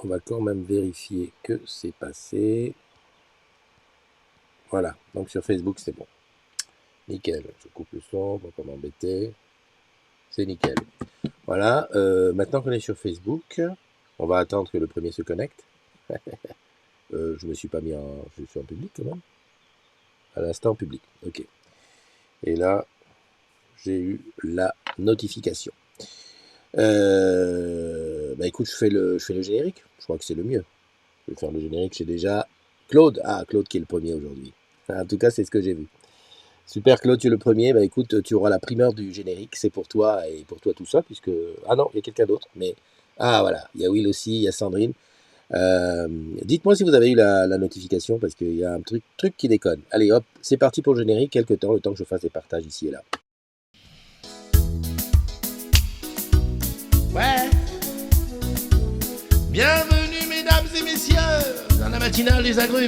On va quand même vérifier que c'est passé. Voilà, donc sur Facebook, c'est bon. Nickel, je coupe le son pour pas m'embêter. C'est nickel. Voilà, maintenant qu'on est sur Facebook, on va attendre que le premier se connecte. Je me suis pas mis en... Je suis en public quand même. À l'instant public, ok. Et là, j'ai eu la notification. Bah écoute, je fais le générique. Je crois que c'est le mieux. Je vais faire le générique. J'ai déjà Claude. Ah, Claude qui est le premier aujourd'hui. En tout cas, c'est ce que j'ai vu. Super Claude, tu es le premier. Bah écoute, tu auras la primeur du générique. C'est pour toi et pour toi tout ça, puisque... Ah non, il y a quelqu'un d'autre. Mais... Ah voilà, il y a Will aussi, il y a Sandrine. Dites-moi si vous avez eu la notification, parce qu'il y a un truc qui déconne. Allez hop, c'est parti pour le générique. Le temps que je fasse des partages ici et là. Ouais. Bienvenue mesdames et messieurs dans la matinale des agrumes.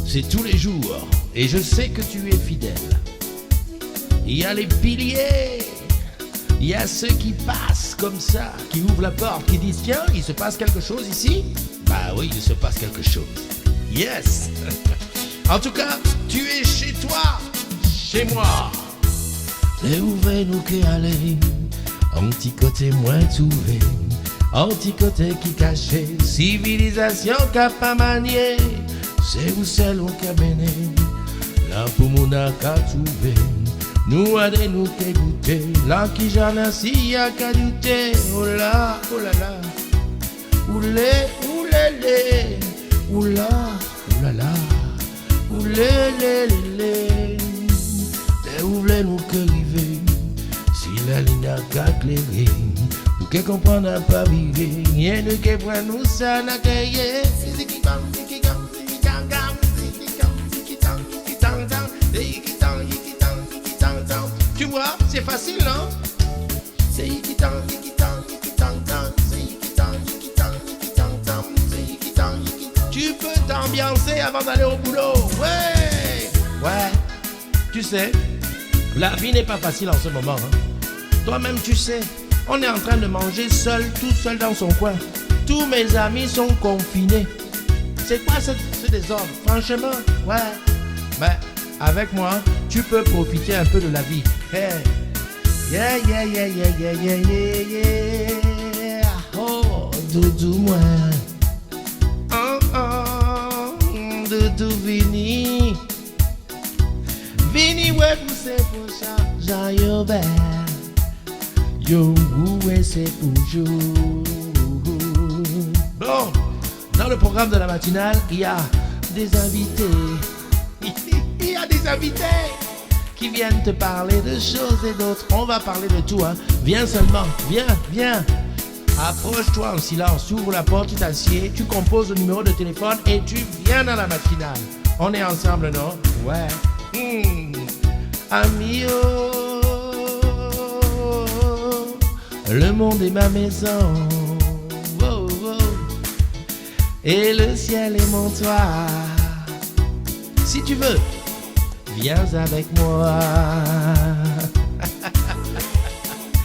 C'est tous les jours et je sais que tu es fidèle. Il y a les piliers, il y a ceux qui passent comme ça, qui ouvrent la porte, qui disent tiens, il se passe quelque chose ici. Bah oui, il se passe quelque chose. Yes. En tout cas, tu es chez toi, chez moi. Les ouvriers nous qui aller. Un petit côté moins trouvé, un petit côté qui cachait, civilisation qu'a pas manié, c'est où c'est l'on qu'a béné, là pour mon a qu'a trouvé, nous a des nous qu'a goûté, là qui j'en ai si y'a qu'a douté, oh là là, oulé, oulé, oula, oulala, oulé, lé, les ouvriers nous qu'a rivé. Si la ligne a qu'à éclairer, nous qui comprendre à pas vivre, rien de qui prend nous ça n'a qu'à y est. Tu vois, c'est facile, non? Tu peux t'ambiancer avant d'aller au boulot. Ouais, tu sais, la vie n'est pas facile en ce moment, hein. Toi-même tu sais, on est en train de manger seul, tout seul dans son coin. Tous mes amis sont confinés. C'est quoi ce désordre? Franchement, ouais. Mais avec moi, tu peux profiter un peu de la vie. Hey. Yeah, yeah, yeah, yeah, yeah, yeah, yeah, yeah. Oh, doudou moi. Oh, oh, doudou vini. Vini, ouais, vous c'est pour ça. Jean Yobert. Yo, ouais, c'est toujours. Bon, dans le programme de la matinale, il y a des invités. Il y a des invités qui viennent te parler de choses et d'autres. On va parler de tout, hein. Viens seulement, viens. Approche-toi en silence, ouvre la porte, tu t'assieds, tu composes le numéro de téléphone et tu viens dans la matinale. On est ensemble, non? Ouais. Ami, le monde est ma maison, oh, oh. Et le ciel est mon toit. Si tu veux, viens avec moi.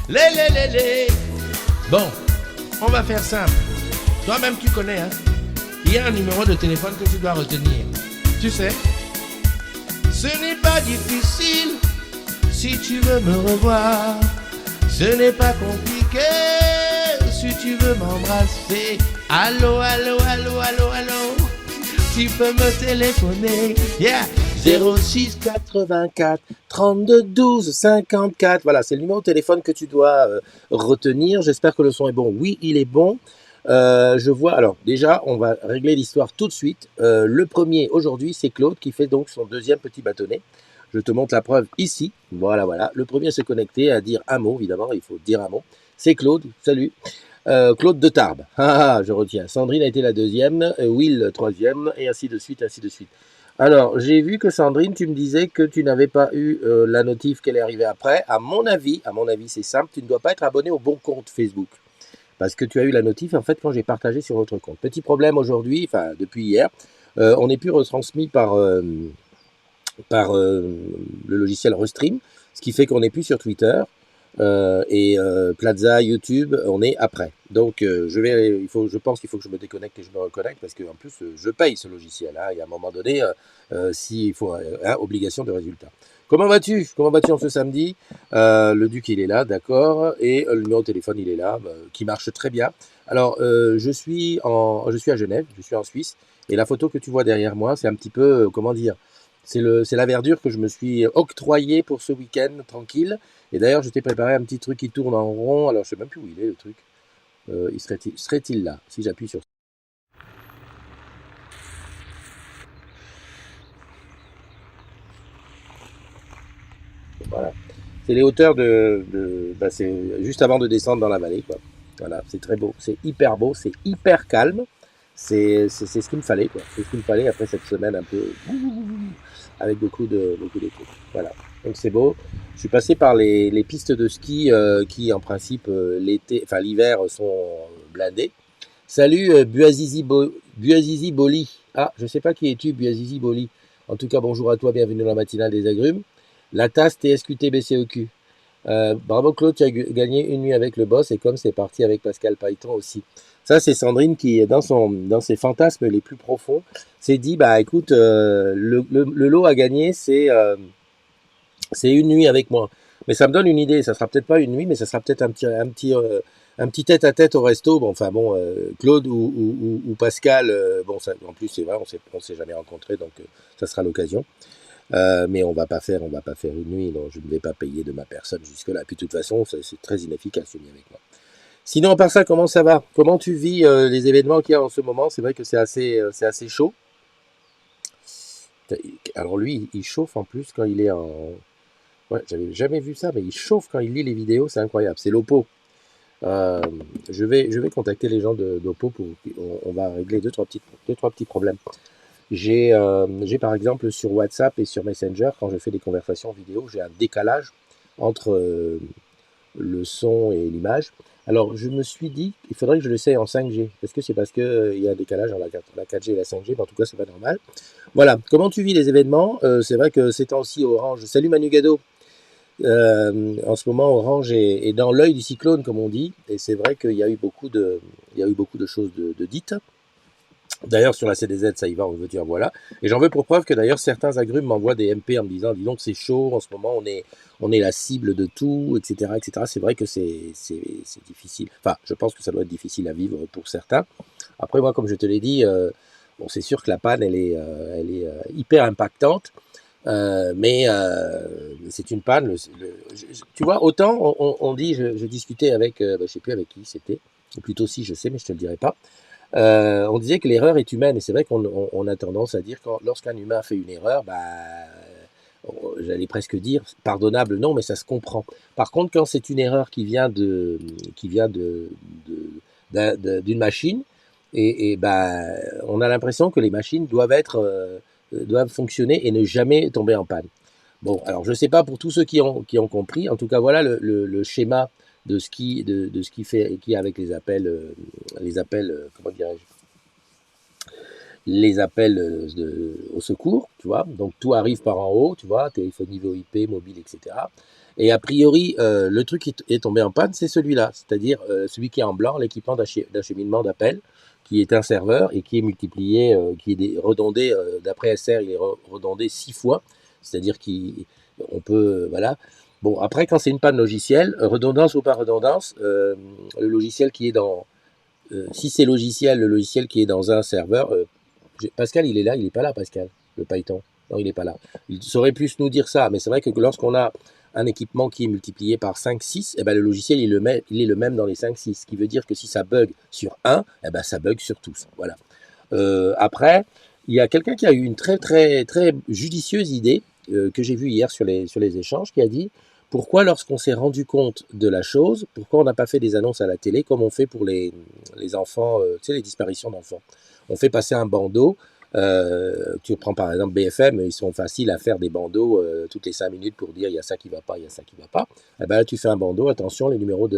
Lé. Bon, on va faire simple. Toi-même tu connais, hein. Il y a un numéro de téléphone que tu dois retenir. Tu sais, ce n'est pas difficile si tu veux me revoir. Ce n'est pas compliqué si tu veux m'embrasser. Allô, tu peux me téléphoner. Yeah. 06 84 32 12 54. Voilà, c'est le numéro de téléphone que tu dois retenir. J'espère que le son est bon. Oui, il est bon. Je vois. Alors, déjà, on va régler l'histoire tout de suite. Le premier aujourd'hui, c'est Claude qui fait donc son deuxième petit bâtonnet. Je te montre la preuve ici. Voilà. Le premier à se connecter, à dire un mot, évidemment, il faut dire un mot. C'est Claude. Salut. Claude de Tarbes. Je retiens. Sandrine a été la deuxième, Will troisième, et ainsi de suite. Alors, j'ai vu que Sandrine, tu me disais que tu n'avais pas eu la notif qu'elle est arrivée après. À mon avis, c'est simple, tu ne dois pas être abonné au bon compte Facebook. Parce que tu as eu la notif, en fait, quand j'ai partagé sur votre compte. Petit problème aujourd'hui, enfin, depuis hier, on n'est plus retransmis par le logiciel Restream, ce qui fait qu'on n'est plus sur Twitter. Plaza, YouTube, on est après. Donc je pense qu'il faut que je me déconnecte et je me reconnecte parce qu'en plus je paye ce logiciel. Hein, et à un moment donné, s'il faut, hein, obligation de résultat. Comment vas-tu? Comment vas-tu en ce samedi? Le Duc il est là, d'accord, et le numéro de téléphone il est là, qui marche très bien. Alors je suis à Genève, je suis en Suisse, et la photo que tu vois derrière moi, c'est un petit peu, comment dire, c'est la verdure que je me suis octroyée pour ce week-end tranquille. Et d'ailleurs, je t'ai préparé un petit truc qui tourne en rond. Alors, je sais même plus où il est, le truc. Serait-il là, si j'appuie sur... Voilà. C'est les hauteurs c'est juste avant de descendre dans la vallée, quoi. Voilà, c'est très beau. C'est hyper beau, c'est hyper calme. C'est ce qu'il me fallait, quoi. C'est ce qu'il me fallait après cette semaine un peu... avec beaucoup d'été. Voilà. Donc c'est beau. Je suis passé par les pistes de ski qui, en principe, l'hiver sont blindées. Salut Buazizi Boli. Ah, je sais pas qui es-tu, Buazizi Boli. En tout cas, bonjour à toi, bienvenue dans la matinale des agrumes. La tasse TSQT BCOQ. Bravo Claude, tu as gagné une nuit avec le boss et comme c'est parti avec Pascal Pailleton aussi. Ça, c'est Sandrine qui, dans ses fantasmes les plus profonds, s'est dit, bah écoute, le lot à gagner, c'est une nuit avec moi. Mais ça me donne une idée, ça sera peut-être pas une nuit, mais ça sera peut-être un petit tête-à-tête au resto. Bon, enfin bon, Claude ou Pascal, bon, ça, en plus c'est vrai, on s'est jamais rencontrés, donc ça sera l'occasion. Mais on va pas faire une nuit, non, je ne vais pas payer de ma personne jusque-là. Puis de toute façon, c'est très inefficace une nuit avec moi. Sinon, à part ça, comment ça va? Comment tu vis les événements qu'il y a en ce moment? C'est vrai que c'est assez chaud. Alors lui, il chauffe en plus quand il est en... Ouais, j'avais jamais vu ça, mais il chauffe quand il lit les vidéos, c'est incroyable. C'est l'Oppo. Euh, je vais contacter les gens d'Oppo pour... On va régler deux, trois petits problèmes. J'ai par exemple sur WhatsApp et sur Messenger, quand je fais des conversations vidéo, j'ai un décalage entre le son et l'image. Alors je me suis dit, il faudrait que je l'essaye en 5G. Est-ce que c'est parce qu'il y a un décalage entre la 4G et la 5G? Mais en tout cas, c'est pas normal. Voilà, comment tu vis les événements? C'est vrai que ces temps-ci, Orange... Salut Manu Gado. En ce moment, Orange est dans l'œil du cyclone, comme on dit. Et c'est vrai qu'il y a eu il y a eu beaucoup de choses de dites. D'ailleurs, sur la CDZ, ça y va, on veut dire voilà. Et j'en veux pour preuve que d'ailleurs, certains agrumes m'envoient des MP en me disant, dis donc, c'est chaud, en ce moment, on est la cible de tout, etc., etc. C'est vrai que c'est difficile. Enfin, je pense que ça doit être difficile à vivre pour certains. Après, moi, comme je te l'ai dit, bon, c'est sûr que la panne, elle est hyper impactante. Mais c'est une panne. Tu vois, autant on dit, je discutais avec, je sais plus avec qui c'était, ou plutôt si je sais, mais je te le dirai pas. On disait que l'erreur est humaine, et c'est vrai qu'on a tendance à dire que lorsqu'un humain fait une erreur, bah, j'allais presque dire pardonnable, non, mais ça se comprend. Par contre, quand c'est une erreur qui vient d'une machine, et bah, on a l'impression que les machines doivent fonctionner et ne jamais tomber en panne. Bon, alors je ne sais pas pour tous ceux qui ont compris. En tout cas, voilà le schéma de ce qui fait, qui avec les appels, comment dirais-je, les appels au secours, tu vois. Donc tout arrive par en haut, tu vois, téléphonie VoIP, mobile, etc. Et a priori, le truc qui est tombé en panne, c'est celui-là, c'est-à-dire celui qui est en blanc, l'équipement d'acheminement d'appels, qui est un serveur et qui est multiplié, qui est redondé, d'après SR, il est redondé 6 fois, c'est-à-dire qu'on peut, voilà. Bon, après, quand c'est une panne logicielle, redondance ou pas redondance, le logiciel qui est dans, si c'est logiciel, le logiciel qui est dans un serveur, Pascal, il est là, il n'est pas là, Pascal, le Python. Non, il n'est pas là. Il saurait plus nous dire ça, mais c'est vrai que lorsqu'on a un équipement qui est multiplié par 5, 6, eh ben le logiciel, il est le même dans les 5, 6. Ce qui veut dire que si ça bug sur un, eh ben ça bug sur tous. Voilà. Après, il y a quelqu'un qui a eu une très, très, très judicieuse idée que j'ai vue hier sur les échanges, qui a dit pourquoi, lorsqu'on s'est rendu compte de la chose, pourquoi on n'a pas fait des annonces à la télé comme on fait pour les enfants, tu sais, les disparitions d'enfants. On fait passer un bandeau. Tu prends par exemple BFM, ils sont faciles à faire des bandeaux toutes les 5 minutes pour dire il y a ça qui va pas, il y a ça qui va pas. Et ben là, tu fais un bandeau, attention, les numéros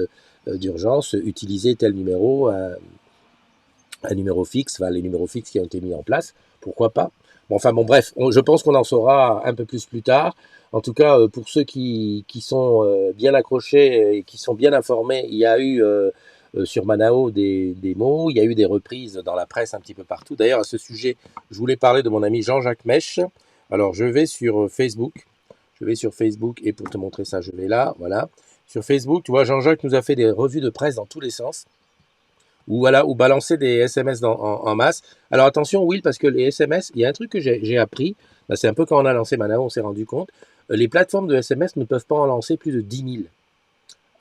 d'urgence, utilisez tel numéro, un numéro fixe, enfin les numéros fixes qui ont été mis en place, pourquoi pas. Bon, enfin bon, bref, je pense qu'on en saura un peu plus tard. En tout cas, pour ceux qui sont bien accrochés et qui sont bien informés, il y a eu sur Manao des mots, il y a eu des reprises dans la presse un petit peu partout. D'ailleurs, à ce sujet, je voulais parler de mon ami Jean-Jacques Mèche. Alors, je vais sur Facebook. Je vais sur Facebook et pour te montrer ça, je vais là, voilà. Sur Facebook, tu vois, Jean-Jacques nous a fait des revues de presse dans tous les sens. Ou voilà, ou balancer des SMS en masse. Alors attention, Will, parce que les SMS, il y a un truc que j'ai appris, bah, c'est un peu quand on a lancé Manao, on s'est rendu compte, les plateformes de SMS ne peuvent pas en lancer plus de 10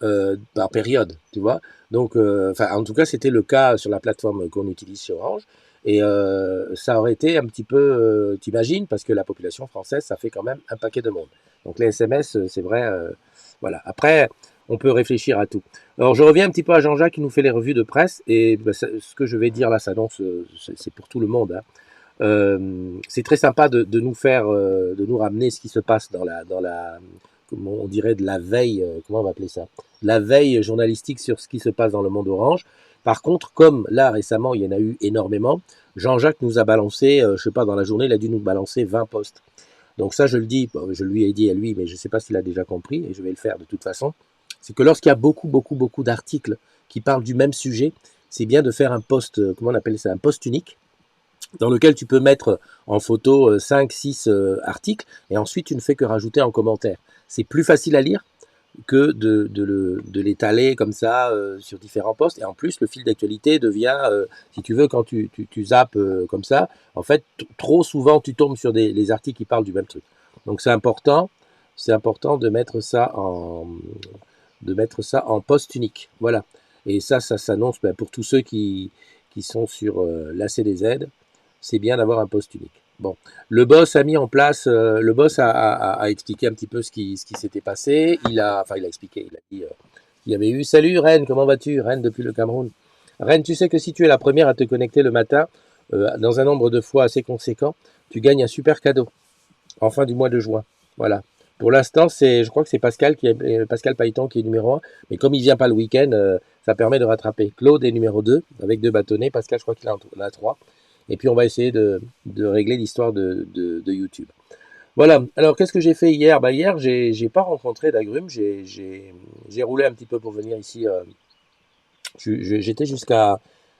000 par période, tu vois. Donc, en tout cas, c'était le cas sur la plateforme qu'on utilise chez Orange. Et ça aurait été un petit peu, t'imagines, parce que la population française, ça fait quand même un paquet de monde. Donc les SMS, c'est vrai, voilà. Après, on peut réfléchir à tout. Alors je reviens un petit peu à Jean-Jacques qui nous fait les revues de presse, et bah, ce que je vais dire là, ça annonce, c'est pour tout le monde, hein. C'est très sympa de nous faire, de nous ramener ce qui se passe dans la, comment on dirait, de la veille, comment on va appeler ça, la veille journalistique sur ce qui se passe dans le monde Orange. Par contre, comme là récemment il y en a eu énormément, Jean-Jacques nous a balancé, je sais pas, dans la journée il a dû nous balancer 20 posts. Donc ça je le dis, je lui ai dit à lui, mais je ne sais pas s'il a déjà compris, et je vais le faire de toute façon, c'est que lorsqu'il y a beaucoup d'articles qui parlent du même sujet, c'est bien de faire un post, comment on appelle ça, un post unique, dans lequel tu peux mettre en photo 5, 6 articles, et ensuite tu ne fais que rajouter en commentaire. C'est plus facile à lire que de l'étaler comme ça sur différents posts, et en plus le fil d'actualité devient, si tu veux, quand tu zappes comme ça, en fait, trop souvent tu tombes sur les articles qui parlent du même truc. Donc c'est important de mettre ça en post unique, voilà. Et ça s'annonce pour tous ceux qui sont sur l'ACDZ, c'est bien d'avoir un poste unique. Bon, le boss a mis en place, le boss a expliqué un petit peu ce qui s'était passé. Il a expliqué, il a dit qu'il y avait eu. Salut Reine, comment vas-tu? Reine depuis le Cameroun. Reine, tu sais que si tu es la première à te connecter le matin, dans un nombre de fois assez conséquent, tu gagnes un super cadeau en fin du mois de juin. Voilà. Pour l'instant, je crois que c'est Pascal Pascal Pailleton qui est numéro 1, mais comme il vient pas le week-end, ça permet de rattraper. Claude est numéro 2 avec 2 bâtonnets. Pascal, je crois qu'il en a 3. Et puis on va essayer de régler l'histoire de YouTube. Voilà. Alors qu'est-ce que j'ai fait hier? Bah hier, j'ai pas rencontré d'agrumes. J'ai roulé un petit peu pour venir ici. J'étais jusqu'à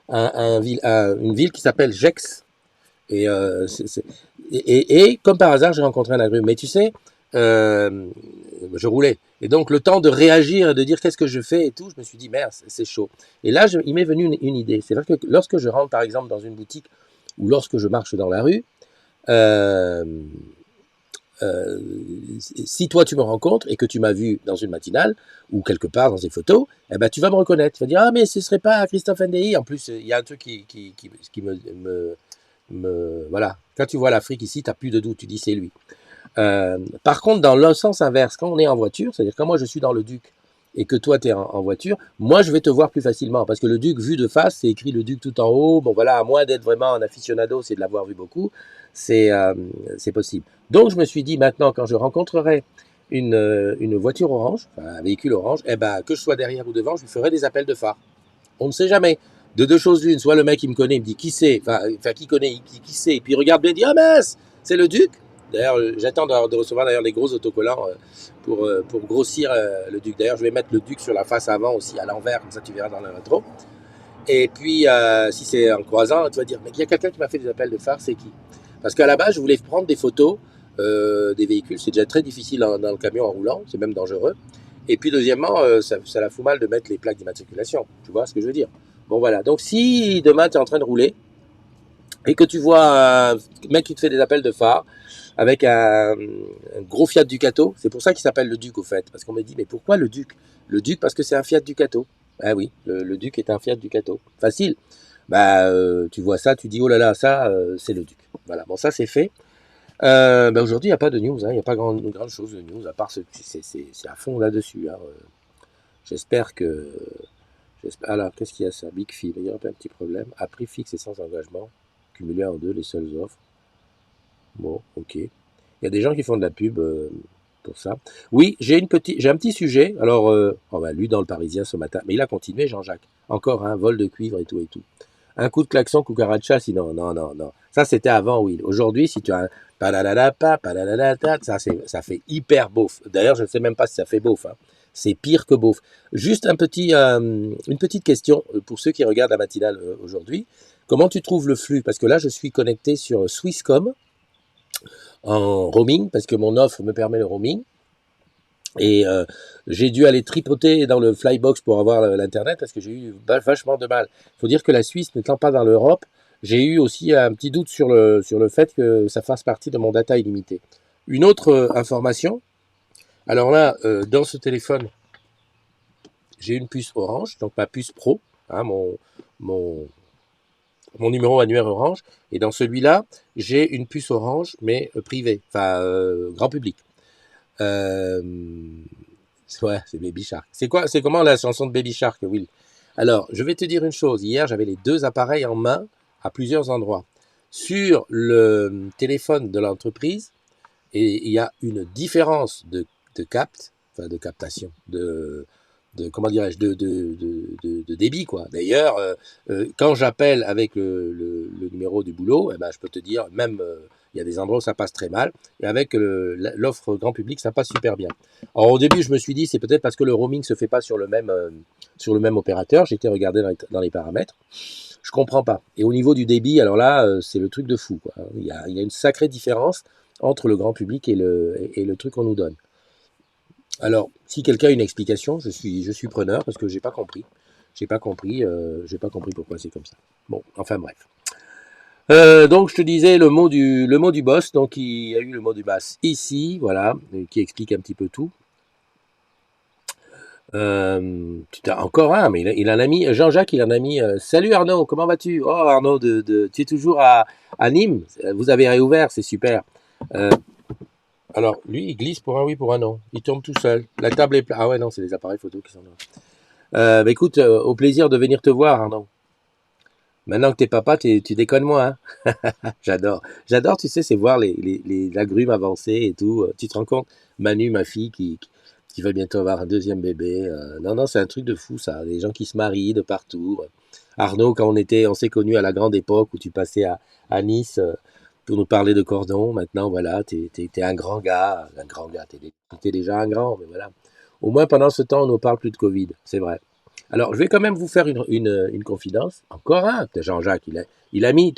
une ville qui s'appelle Gex. Et, comme par hasard, j'ai rencontré un agrume. Mais tu sais, je roulais. Et donc, le temps de réagir et de dire qu'est-ce que je fais et tout, je me suis dit, merde, c'est chaud. Et là, il m'est venu une idée. C'est vrai que lorsque je rentre, par exemple, dans une boutique ou lorsque je marche dans la rue, si toi tu me rencontres et que tu m'as vu dans une matinale ou quelque part dans des photos, eh ben, tu vas me reconnaître. Tu vas dire, ah, mais ce serait pas Christophe NDI. En plus, il y a un truc qui voilà. Quand tu vois l'Afrique ici, tu n'as plus de doute, tu dis c'est lui. Par contre, dans le sens inverse, quand on est en voiture, c'est-à-dire quand moi je suis dans le Duc et que toi tu es en voiture, moi je vais te voir plus facilement parce que le Duc vu de face, c'est écrit le Duc tout en haut. Bon voilà, à moins d'être vraiment un aficionado, c'est de l'avoir vu beaucoup, c'est possible. Donc je me suis dit maintenant, quand je rencontrerai une voiture orange, un véhicule orange, eh ben, que je sois derrière ou devant, je lui ferai des appels de phare. On ne sait jamais. De deux choses l'une, soit le mec il me connaît, il me dit qui c'est, qui connaît, qui c'est, et puis il regarde bien, il dit ah mince, c'est le Duc. D'ailleurs, j'attends de recevoir d'ailleurs des gros autocollants pour grossir le Duc. D'ailleurs, je vais mettre le Duc sur la face avant aussi, à l'envers, comme ça tu verras dans le rétro. Et puis, si c'est en croisant, tu vas dire, mais il y a quelqu'un qui m'a fait des appels de phare, c'est qui? Parce qu'à la base, je voulais prendre des photos des véhicules. C'est déjà très difficile dans le camion en roulant, c'est même dangereux. Et puis, deuxièmement, ça la fout mal de mettre les plaques d'immatriculation. Tu vois ce que je veux dire? Bon, voilà. Donc, si demain, tu es en train de rouler et que tu vois un mec qui te fait des appels de phare avec un gros Fiat Ducato, c'est pour ça qu'il s'appelle le Duc, au fait. Parce qu'on me dit, mais pourquoi le Duc? Le Duc, parce que c'est un Fiat Ducato. Ah oui, le Duc est un Fiat Ducato. Facile. Tu vois ça, tu dis, oh là là, ça, c'est le Duc. Voilà, bon, ça, c'est fait. Aujourd'hui, il n'y a pas de news, hein, il n'y a pas grande chose de news, à part c'est à fond là-dessus. Hein. J'espère que... Alors, qu'est-ce qu'il y a ça? Big Fee, il y aura pas un petit problème. À prix fixe et sans engagement, cumulé en deux, les seules offres. Bon, ok. Il y a des gens qui font de la pub pour ça. Oui, j'ai un petit sujet. Alors, lu dans le Parisien ce matin, mais il a continué, Jean-Jacques. Encore un vol de cuivre et tout et tout. Un coup de klaxon, cucaracha, sinon, non, non, non. Ça, c'était avant Will. Aujourd'hui, si tu as un ça fait hyper beauf. D'ailleurs, je ne sais même pas si ça fait beauf, hein. C'est pire que beauf. Juste une petite question pour ceux qui regardent la matinale aujourd'hui. Comment tu trouves le flux? Parce que là, je suis connecté sur Swisscom en roaming, parce que mon offre me permet le roaming. Et j'ai dû aller tripoter dans le Flybox pour avoir l'internet parce que j'ai eu vachement de mal. Il faut dire que la Suisse n'étant pas dans l'Europe, j'ai eu aussi un petit doute sur le fait que ça fasse partie de mon data illimité. Une autre information, alors là, dans ce téléphone, j'ai une puce Orange, donc ma puce Pro, hein, mon, mon numéro annuaire Orange, et dans celui-là, j'ai une puce Orange, mais privée, enfin grand public. Euh, Ouais, c'est Baby Shark. C'est comment la chanson de Baby Shark, Will? Alors, je vais te dire une chose. Hier, j'avais les deux appareils en main à plusieurs endroits. Sur le téléphone de l'entreprise, et il y a une différence de de captation, comment dirais-je, de débit, quoi. D'ailleurs, quand j'appelle avec le numéro du boulot, eh ben, je peux te dire, même, il y a des endroits où ça passe très mal, et avec l'offre grand public, ça passe super bien. Alors, au début, je me suis dit, c'est peut-être parce que le roaming se fait pas sur sur le même opérateur. J'ai été regarder dans les paramètres. Je comprends pas. Et au niveau du débit, alors là, c'est le truc de fou, quoi. Il y a une sacrée différence entre le grand public et le truc qu'on nous donne. Alors, si quelqu'un a une explication, je suis preneur parce que j'ai pas compris. J'ai pas compris pourquoi c'est comme ça. Bon, enfin bref. Donc je te disais le mot du boss. Donc il y a eu le mot du boss ici, voilà, qui explique un petit peu tout. Tu as encore un, mais il en a mis. Jean-Jacques, il en a mis. Salut Arnaud, comment vas-tu? Oh Arnaud, tu es toujours à Nîmes. Vous avez réouvert, c'est super. Euh, alors lui, il glisse pour un oui, pour un non. Il tombe tout seul. La table est pleine. Ah ouais, non, c'est les appareils photo qui sont là. Bah, écoute, au plaisir de venir te voir, Arnaud. Maintenant que t'es papa, tu déconnes moi, hein. J'adore. J'adore, tu sais, c'est voir les agrumes avancer et tout. Tu te rends compte, Manu, ma fille, qui va bientôt avoir un deuxième bébé. Non, non, c'est un truc de fou, ça. Les gens qui se marient de partout. Arnaud, quand on s'est connus à la grande époque où tu passais à Nice pour nous parler de cordon, maintenant, voilà, t'es un grand gars. Un grand gars, t'es déjà un grand, mais voilà. Au moins, pendant ce temps, on ne parle plus de Covid, c'est vrai. Alors, je vais quand même vous faire une confidence. Encore un. Jean-Jacques, il a mis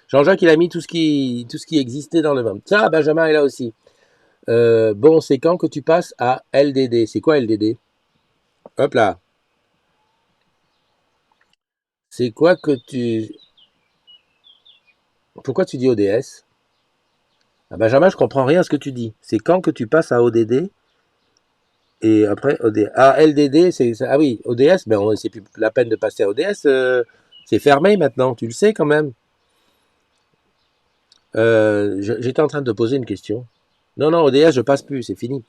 Jean-Jacques, il a mis tout ce qui existait dans le même. Ça, Benjamin est là aussi. Bon, c'est quand que tu passes à LDD? C'est quoi LDD? Hop là. C'est quoi que tu... Pourquoi tu dis ODS? Ah, Benjamin, je comprends rien à ce que tu dis. C'est quand que tu passes à ODD? Et après, Ah, LDD, ah oui, ODS, ben, c'est plus la peine de passer à ODS. C'est fermé maintenant, tu le sais quand même. J'étais en train de te poser une question. Non, non, ODS, je passe plus, c'est fini.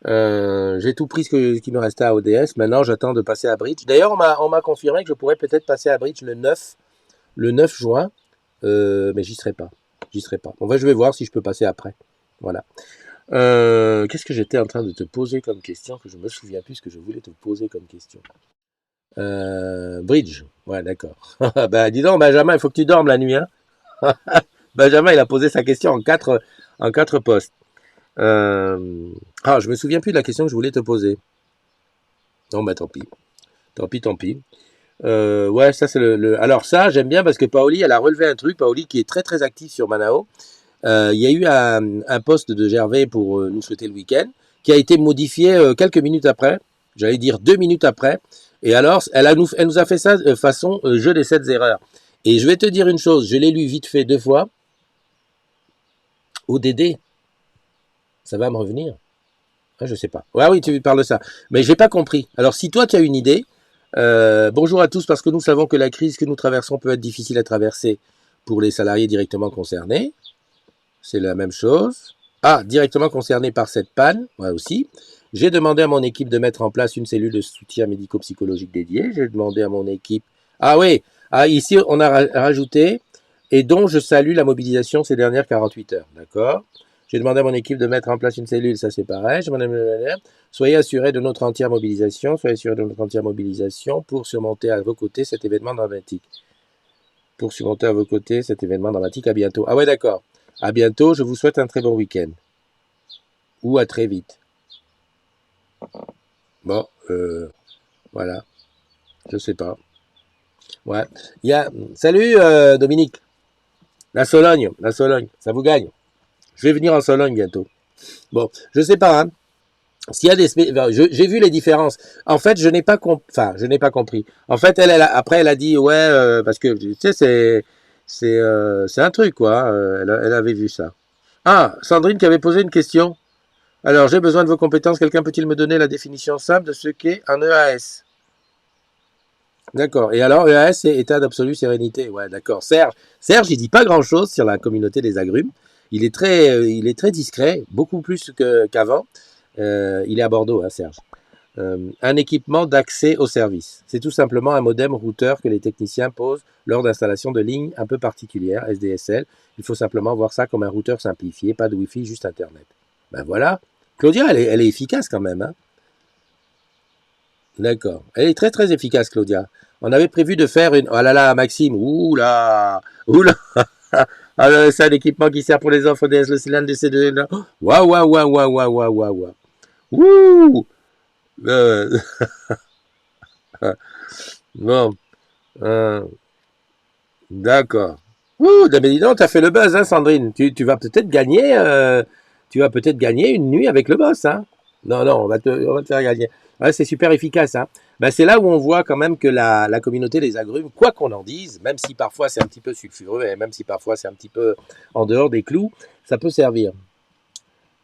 J'ai tout pris ce qui me restait à ODS. Maintenant, j'attends de passer à Bridge. D'ailleurs, on m'a confirmé que je pourrais peut-être passer à Bridge le 9 juin, mais j'y serai pas. J'y serai pas. En fait, je vais voir si je peux passer après. Voilà. Qu'est-ce que j'étais en train de te poser comme question que je me souviens plus ce que je voulais te poser comme question. Bridge. Ouais, d'accord. Bah, dis donc, Benjamin, il faut que tu dormes la nuit, hein. Benjamin, il a posé sa question en quatre postes. Je me souviens plus de la question que je voulais te poser. Non, bah tant pis. Tant pis, tant pis. Ouais, ça c'est Alors ça, j'aime bien parce que Paoli, elle a relevé un truc. Paoli qui est très très actif sur Manao. Il y a eu un post de Gervais pour nous souhaiter le week-end qui a été modifié quelques minutes après. J'allais dire 2 minutes après. Et alors, elle nous a fait ça façon jeu des 7 erreurs. Et je vais te dire une chose, je l'ai lu vite fait 2 fois. ODD, ça va me revenir. Ah, je sais pas. Ouais, oui, tu parles de ça. Mais j'ai pas compris. Alors, si toi, tu as une idée, bonjour à tous, parce que nous savons que la crise que nous traversons peut être difficile à traverser pour les salariés directement concernés. C'est la même chose. Ah, directement concernés par cette panne, moi aussi. J'ai demandé à mon équipe de mettre en place une cellule de soutien médico-psychologique dédiée. J'ai demandé à mon équipe... Ah oui, ici, on a rajouté, et dont je salue la mobilisation ces dernières 48 heures. D'accord. J'ai demandé à mon équipe de mettre en place une cellule, ça c'est pareil. Soyez assurés de notre entière mobilisation, pour surmonter à vos côtés cet événement dramatique. pour surmonter à vos côtés cet événement dramatique. À bientôt. Ah ouais, d'accord. À bientôt. Je vous souhaite un très bon week-end. Ou à très vite. Bon, voilà. Je sais pas. Ouais. Salut Dominique. La Sologne, ça vous gagne. Je vais venir en Sologne bientôt. Bon, je sais pas. Hein. S'il y a j'ai vu les différences. En fait, je n'ai pas compris. En fait, après, elle a dit ouais, parce que tu sais, c'est un truc quoi. Elle avait vu ça. Ah, Sandrine qui avait posé une question. Alors, j'ai besoin de vos compétences. Quelqu'un peut-il me donner la définition simple de ce qu'est un EAS? D'accord. Et alors, EAS, c'est état d'absolue sérénité. Ouais, d'accord. Serge, il dit pas grand-chose sur la communauté des agrumes. Il est très discret, beaucoup plus qu'avant. Il est à Bordeaux, hein, Serge. Un équipement d'accès au service. C'est tout simplement un modem routeur que les techniciens posent lors d'installation de lignes un peu particulières, SDSL. Il faut simplement voir ça comme un routeur simplifié, pas de Wi-Fi, juste Internet. Ben voilà. Claudia, elle est efficace quand même. Hein. D'accord. Elle est très très efficace, Claudia. On avait prévu de faire une... Oh là là, Maxime. Ouh là. Ouh là. Alors, c'est un équipement qui sert pour les enfants DS, le cylindre de C2. Waouh, waouh, waouh, waouh, waouh, waouh, waouh. Ouh. Bon. D'accord. Ouh, mais dis donc, t'as fait le buzz, hein, Sandrine. Tu vas peut-être gagner... une nuit avec le boss, hein. Non, non, on va te faire gagner. Ouais, c'est super efficace, hein. Ben, c'est là où on voit quand même que la communauté des agrumes, quoi qu'on en dise, même si parfois c'est un petit peu sulfureux et même si parfois c'est un petit peu en dehors des clous, ça peut servir.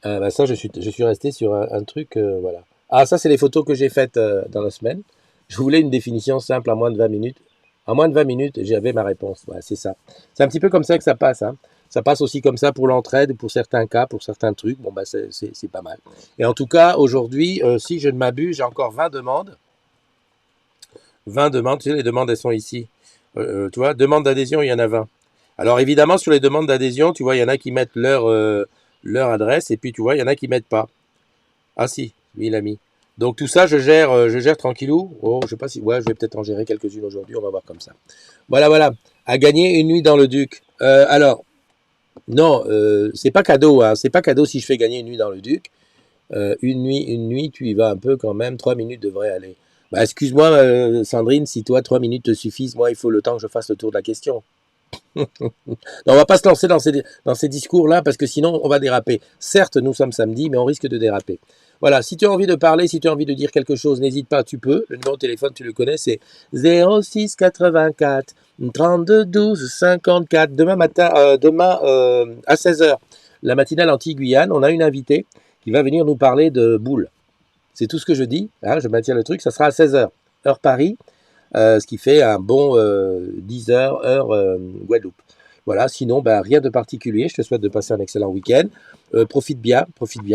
Ben ça, je suis resté sur un truc, voilà. Ah, ça, c'est les photos que j'ai faites dans la semaine. Je voulais une définition simple en moins de 20 minutes. En moins de 20 minutes, j'avais ma réponse. Voilà, c'est ça. C'est un petit peu comme ça que ça passe, hein. Ça passe aussi comme ça pour l'entraide, pour certains cas, pour certains trucs. Bon, bah, c'est pas mal. Et en tout cas, aujourd'hui, si je ne m'abuse, j'ai encore 20 demandes. 20 demandes, tu sais, les demandes, elles sont ici. Tu vois, demandes d'adhésion, il y en a 20. Alors, évidemment, sur les demandes d'adhésion, tu vois, il y en a qui mettent leur adresse, et puis, tu vois, il y en a qui mettent pas. Ah si, oui, il a mis. Donc, tout ça, je gère tranquillou. Oh, je sais pas si... Ouais, je vais peut-être en gérer quelques-unes aujourd'hui, on va voir comme ça. Voilà, voilà. À gagner une nuit dans le Duc. Alors, non, c'est pas cadeau, hein. C'est pas cadeau si je fais gagner une nuit dans le Duc. Une nuit, tu y vas un peu quand même. 3 minutes devraient aller. Bah, excuse-moi, Sandrine, si toi, 3 minutes te suffisent, moi, il faut le temps que je fasse le tour de la question. Non, on va pas se lancer dans ces discours-là parce que sinon, on va déraper. Certes, nous sommes samedi, mais on risque de déraper. Voilà, si tu as envie de parler, si tu as envie de dire quelque chose, n'hésite pas, tu peux. Le numéro de téléphone, tu le connais, c'est 06 84 32 12 54. Demain matin, à 16h, la matinale anti-Guyane, on a une invitée qui va venir nous parler de boules. C'est tout ce que je dis, hein, je maintiens le truc, ça sera à 16h, heure Paris, ce qui fait un bon 10h, heure Guadeloupe. Voilà, sinon, bah, rien de particulier. Je te souhaite de passer un excellent week-end. Profite bien.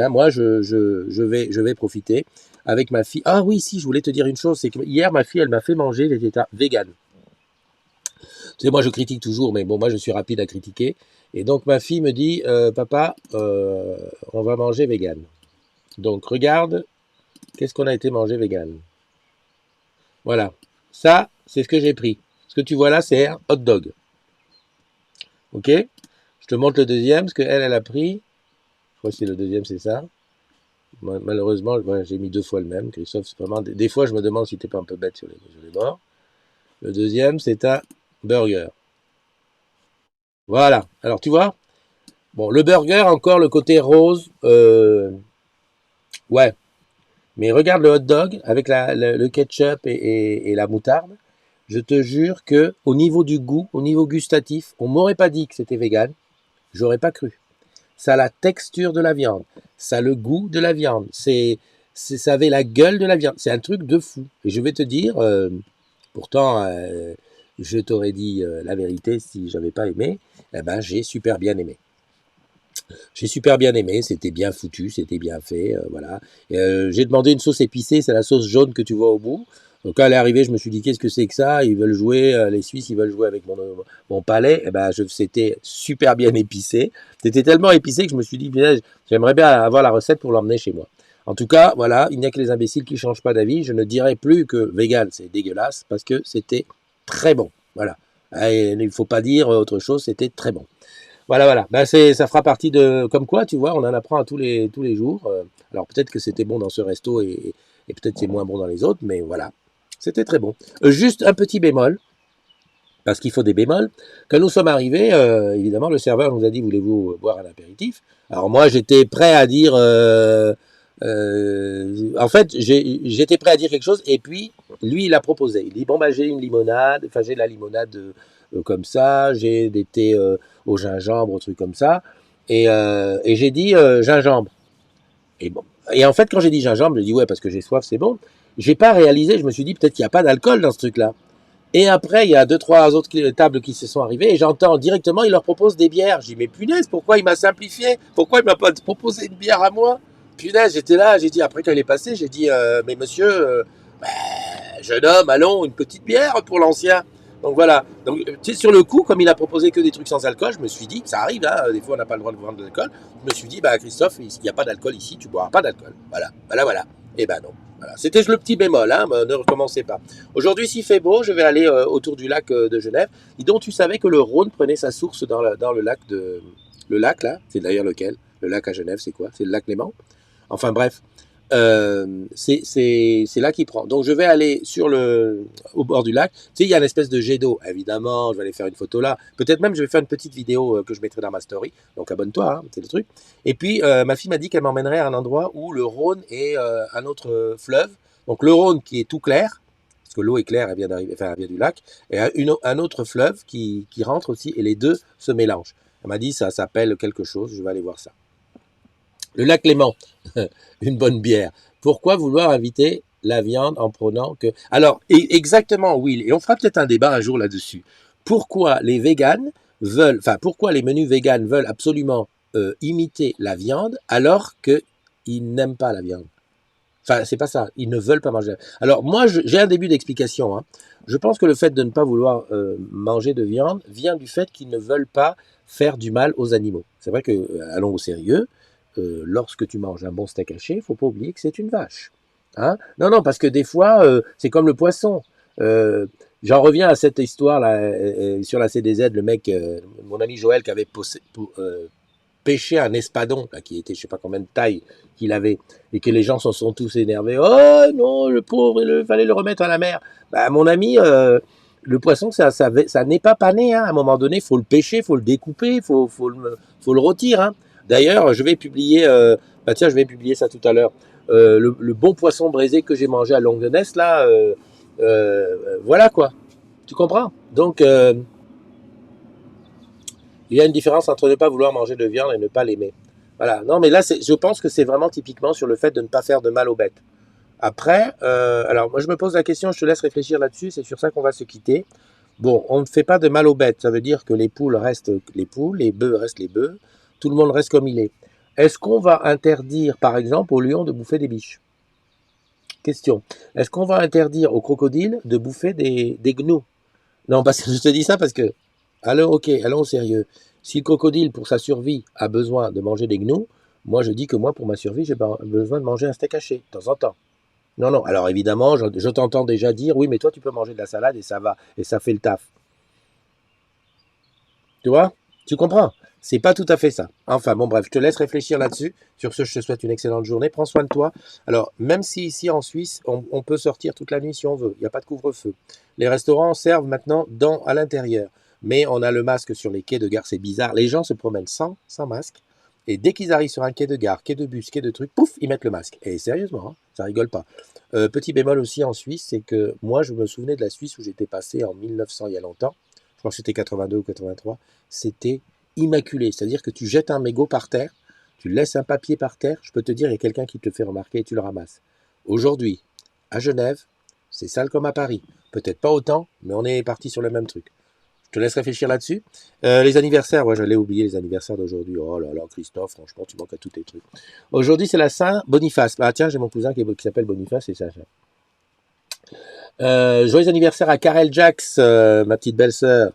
Moi, je vais profiter avec ma fille. Ah oui, si, je voulais te dire une chose, c'est que hier, ma fille, elle m'a fait manger vegan. Tu sais, moi, je critique toujours, mais bon, moi, je suis rapide à critiquer. Et donc, ma fille me dit, papa, on va manger vegan. Donc, regarde, qu'est-ce qu'on a été manger vegan. Voilà. Ça, c'est ce que j'ai pris. Ce que tu vois là, c'est un hot dog. Ok? Je te montre le deuxième, ce qu'elle a pris. Je crois que c'est le deuxième, c'est ça. Malheureusement, j'ai mis 2 fois le même. Christophe, c'est vraiment... Des fois, je me demande si t'es pas un peu bête sur les bords. Le deuxième, c'est un burger. Voilà. Alors, tu vois? Bon, le burger, encore le côté rose. Ouais. Mais regarde le hot dog avec le ketchup et la moutarde. Je te jure que au niveau du goût, au niveau gustatif, on m'aurait pas dit que c'était vegan. J'aurais pas cru. Ça a la texture de la viande. Ça a le goût de la viande. Ça avait la gueule de la viande. C'est un truc de fou. Et je vais te dire, pourtant, je t'aurais dit la vérité si j'avais pas aimé. Eh ben, j'ai super bien aimé. J'ai super bien aimé, c'était bien foutu, c'était bien fait, voilà. J'ai demandé une sauce épicée, c'est la sauce jaune que tu vois au bout. Donc quand elle est arrivée, je me suis dit qu'est-ce que c'est que ça? Ils veulent jouer, les Suisses, ils veulent jouer avec mon palais. Eh ben, c'était super bien épicé. C'était tellement épicé que je me suis dit, j'aimerais bien avoir la recette pour l'emmener chez moi. En tout cas, voilà, il n'y a que les imbéciles qui changent pas d'avis. Je ne dirai plus que vegan, c'est dégueulasse parce que c'était très bon. Voilà. Et il ne faut pas dire autre chose, c'était très bon. Voilà, voilà. Ben ça fera partie de. Comme quoi, tu vois, on en apprend tous les jours. Alors peut-être que c'était bon dans ce resto et peut-être c'est moins bon dans les autres, mais voilà. C'était très bon. Juste un petit bémol, parce qu'il faut des bémols. Quand nous sommes arrivés, évidemment, le serveur nous a dit voulez-vous boire un apéritif? Alors moi, j'étais prêt à dire. En fait, j'étais prêt à dire quelque chose, et puis lui, il a proposé. Il dit bon, bah, j'ai une limonade, enfin, j'ai de la limonade comme ça, j'ai des thés au gingembre, trucs comme ça. Et j'ai dit gingembre. Et bon. Et en fait, quand j'ai dit gingembre, j'ai dit ouais, parce que j'ai soif, c'est bon. J'ai pas réalisé, je me suis dit peut-être qu'il n'y a pas d'alcool dans ce truc-là. Et après, il y a deux, trois autres tables qui se sont arrivées et j'entends directement, il leur propose des bières. J'ai dit, mais punaise, pourquoi il m'a simplifié? Pourquoi il m'a pas proposé une bière à moi? Punaise, j'étais là, j'ai dit, après quand il est passé, j'ai dit, mais monsieur, bah, jeune homme, allons, une petite bière pour l'ancien. Donc voilà. Donc, tu sais, sur le coup, comme il a proposé que des trucs sans alcool, je me suis dit, ça arrive, hein, des fois on n'a pas le droit de vendre de l'alcool. Je me suis dit, bah Christophe, il n'y a pas d'alcool ici, tu boiras pas d'alcool. Voilà, voilà, voilà. Et ben non. Voilà. C'était le petit bémol, hein, ne recommencez pas. Aujourd'hui, s'il fait beau, je vais aller autour du lac de Genève. Et donc, tu savais que le Rhône prenait sa source dans le lac de. Le lac, là, c'est d'ailleurs lequel? Le lac à Genève, c'est quoi? C'est le lac Léman? Enfin, bref. C'est là qu'il prend. Donc, je vais aller au bord du lac. Tu sais, il y a une espèce de jet d'eau. Évidemment, je vais aller faire une photo là. Peut-être même, je vais faire une petite vidéo que je mettrai dans ma story. Donc, abonne-toi, hein, c'est le truc. Et puis, ma fille m'a dit qu'elle m'emmènerait à un endroit où le Rhône est un autre fleuve. Donc, le Rhône qui est tout clair, parce que l'eau est claire, elle vient d'arriver, enfin, elle vient du lac, et un autre fleuve qui rentre aussi, et les deux se mélangent. Elle m'a dit, ça s'appelle quelque chose, je vais aller voir ça. Le lac Léman, une bonne bière. Pourquoi vouloir inviter la viande en prenant que... Alors, exactement, oui, et on fera peut-être un débat un jour là-dessus. Pourquoi les véganes veulent, enfin, pourquoi les menus véganes veulent absolument imiter la viande alors qu'ils n'aiment pas la viande? Enfin, c'est pas ça, ils ne veulent pas manger. Alors, moi, j'ai un début d'explication. Hein. Je pense que le fait de ne pas vouloir manger de viande vient du fait qu'ils ne veulent pas faire du mal aux animaux. C'est vrai que, allons au sérieux, lorsque tu manges un bon steak haché, il ne faut pas oublier que c'est une vache. Hein? Non, non, parce que des fois, c'est comme le poisson. J'en reviens à cette histoire là sur la CDZ, le mec, mon ami Joël, qui avait pêché un espadon, là, qui était je sais pas combien de taille qu'il avait, et que les gens s'en sont tous énervés. Oh non, le pauvre, il fallait le remettre à la mer. Bah, mon ami, le poisson, ça n'est pas pané. Hein. À un moment donné, il faut le pêcher, il faut le découper, il faut le rôtir. Hein. D'ailleurs, je vais publier, je vais publier ça tout à l'heure. Le bon poisson braisé que j'ai mangé à Longue de Ness, là, voilà quoi. Tu comprends? Donc, il y a une différence entre ne pas vouloir manger de viande et ne pas l'aimer. Voilà. Non, mais là, je pense que c'est vraiment typiquement sur le fait de ne pas faire de mal aux bêtes. Après, alors moi je me pose la question, je te laisse réfléchir là-dessus, c'est sur ça qu'on va se quitter. Bon, on ne fait pas de mal aux bêtes, ça veut dire que les poules restent les poules, les bœufs restent les bœufs, tout le monde reste comme il est. Est-ce qu'on va interdire, par exemple, aux lions de bouffer des biches? Question. Est-ce qu'on va interdire aux crocodiles de bouffer des gnous? Non, parce que je te dis ça parce que, allons au sérieux. Si le crocodile, pour sa survie, a besoin de manger des gnous, moi je dis que moi, pour ma survie, j'ai besoin de manger un steak haché, de temps en temps. Non, non, alors évidemment, je t'entends déjà dire, oui, mais toi, tu peux manger de la salade et ça va, et ça fait le taf. Tu vois? Tu comprends? C'est pas tout à fait ça. Enfin, bon, bref, je te laisse réfléchir là-dessus. Sur ce, je te souhaite une excellente journée. Prends soin de toi. Alors, même si ici en Suisse, on peut sortir toute la nuit si on veut, il n'y a pas de couvre-feu. Les restaurants servent maintenant à l'intérieur. Mais on a le masque sur les quais de gare, c'est bizarre. Les gens se promènent sans masque. Et dès qu'ils arrivent sur un quai de gare, quai de bus, quai de trucs, pouf, ils mettent le masque. Et sérieusement, hein, ça rigole pas. Petit bémol aussi en Suisse, c'est que moi, je me souvenais de la Suisse où j'étais passé en 1900, il y a longtemps. Je crois que c'était 82 ou 83. C'était immaculé. C'est-à-dire que tu jettes un mégot par terre, tu laisses un papier par terre, je peux te dire, il y a quelqu'un qui te le fait remarquer et tu le ramasses. Aujourd'hui, à Genève, c'est sale comme à Paris. Peut-être pas autant, mais on est parti sur le même truc. Je te laisse réfléchir là-dessus. Les anniversaires, ouais, j'allais oublier les anniversaires d'aujourd'hui. Oh là là, Christophe, franchement, tu manques à tous tes trucs. Aujourd'hui, c'est la Saint-Boniface. Ah tiens, j'ai mon cousin qui s'appelle Boniface, et ça. Joyeux anniversaire à Karel Jax, ma petite belle-sœur.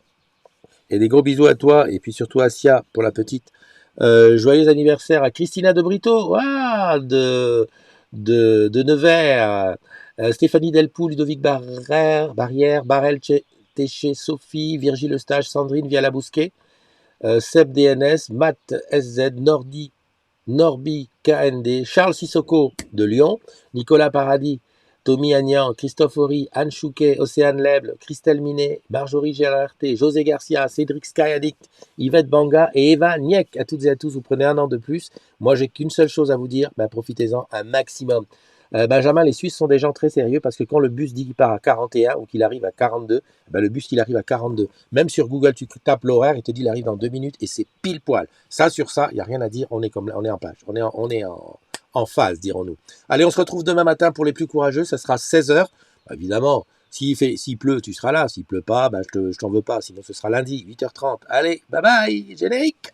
Et des gros bisous à toi, et puis surtout à Sia, pour la petite. Joyeux anniversaire à Christina de Brito, de Nevers. Stéphanie Delpoux, Ludovic Barrière, Barrel, Téché, Sophie, Virgile Eustache, Sandrine Viala-Bousquet, Seb DNS, Matt SZ, Norby KND, Charles Sissoko de Lyon, Nicolas Paradis, Tommy Agnan, Christophe Horry, Anne Chouquet, Océane Leble, Christelle Minet, Marjorie Gérardté, José Garcia, Cédric Sky Addict, Yvette Banga et Eva Niek. À toutes et à tous, vous prenez un an de plus. Moi, j'ai qu'une seule chose à vous dire, profitez-en un maximum. Benjamin, les Suisses sont des gens très sérieux parce que quand le bus dit qu'il part à 41 ou qu'il arrive à 42, le bus il arrive à 42. Même sur Google, tu tapes l'horaire, il te dit il arrive dans 2 minutes et c'est pile poil. Ça, sur ça, il n'y a rien à dire, on est en page, on est en phase, dirons-nous. Allez, on se retrouve demain matin pour les plus courageux, ça sera 16h. Évidemment, s'il pleut, tu seras là. S'il pleut pas, je t'en veux pas, sinon ce sera lundi, 8h30. Allez, bye bye, générique.